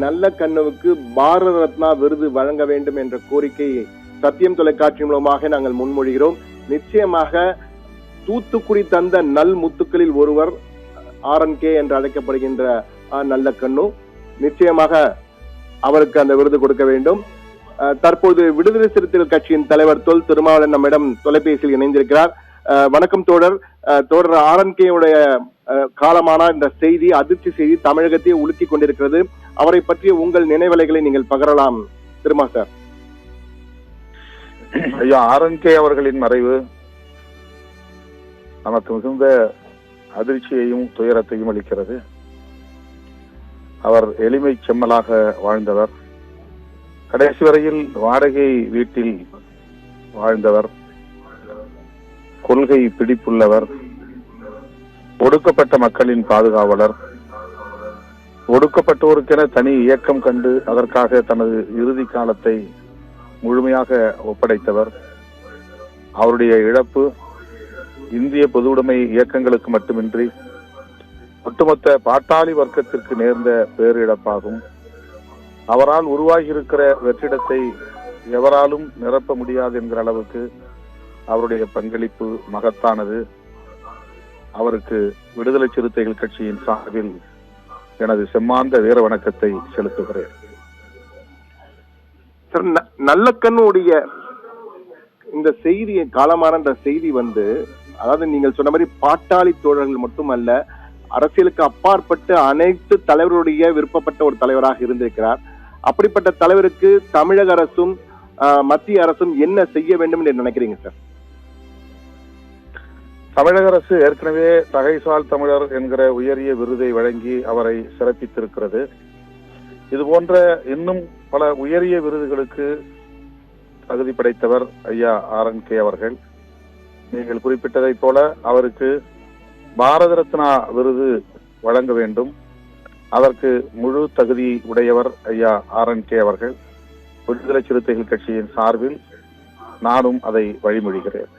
நல்ல கண்ணுவுக்கு பாரத ரத்னா விருது வழங்க வேண்டும் என்ற கோரிக்கையை சத்தியம் தொலைக்காட்சி மூலமாக நாங்கள் முன்மொழிகிறோம். நிச்சயமாக தூத்துக்குடி தந்த நல் முத்துக்களில் ஒருவர் RNK என்று அழைக்கப்படுகின்ற நல்ல கண்ணு. நிச்சயமாக அவருக்கு அந்த விருது கொடுக்க வேண்டும். தற்போது விடுதலை சிறுத்தைகள் கட்சியின் தலைவர் தொல் திருமாவளவன் நம்மிடம் தொலைபேசியில் இணைந்திருக்கிறார். வணக்கம் தோழர். தோழர் RNK உடைய காலமான இந்த செய்தி, அதிர்ச்சி செய்தி தமிழகத்தை உலுக்கி கொண்டிருக்கிறது. அவரை பற்றிய உங்கள் நினைவலைகளை நீங்கள் பகரலாம் திருமா சார். ஐயா, RNK அவர்களின் மறைவு நமக்கு மிகுந்த அதிர்ச்சியையும் துயரத்தையும் அளிக்கிறது. அவர் எளிமை செம்மலாக வாழ்ந்தவர். கடைசி வரையில் வாடகை வீட்டில் வாழ்ந்தவர். கொள்கை பிடிப்புள்ளவர். ஒடுக்கப்பட்ட மக்களின் பாதுகாவலர். ஒடுக்கப்பட்டோருக்கென தனி இயக்கம் கண்டு அதற்காக தனது இறுதி காலத்தை முழுமையாக ஒப்படைத்தவர். அவருடைய இழப்பு இந்திய பொதுவுடைமை இயக்கங்களுக்கு மட்டுமின்றி ஒட்டுமொத்த பாட்டாளி வர்க்கத்திற்கு நேர்ந்த பேரிழப்பாகும். அவரால் உருவாகியிருக்கிற வெற்றிடத்தை எவராலும் நிரப்ப முடியாது என்கிற அளவுக்கு அவருடைய பங்களிப்பு மகத்தானது. அவருக்கு விடுதலை சிறுத்தைகள் கட்சியின் சார்பில் எனது செம்மாந்த வீர வணக்கத்தை செலுத்துகிறேன். நல்ல கண்ணுடைய இந்த செய்தி, காலமான இந்த செய்தி அதாவது நீங்கள் சொன்ன மாதிரி பாட்டாளி தோழர்கள் மட்டுமல்ல, அரசியலுக்கு அப்பாற்பட்டு அனைத்து தலைவருடைய விருப்பப்பட்ட ஒரு தலைவராக இருந்திருக்கிறார். அப்படிப்பட்ட தலைவருக்கு தமிழக அரசும் மத்திய அரசும் என்ன செய்ய வேண்டும் என்று நினைக்கிறீங்க சார்? தமிழக அரசு ஏற்கனவே தகைசால் தமிழர் என்கிற உயரிய விருதை வழங்கி அவரை சிறப்பித்திருக்கிறது. இது போன்ற இன்னும் பல உயரிய விருதுகளுக்கு தகுதி படைத்தவர் ஐயா RNK அவர்கள். நீங்கள் குறிப்பிட்டதைப் போல அவருக்கு பாரத ரத்னா விருது வழங்க வேண்டும். அதற்கு முழு தகுதி உடையவர் ஐயா RNK அவர்கள். விடுதலை சிறுத்தைகள் கட்சியின் சார்பில் நானும் அதை வழிமொழிகிறேன்.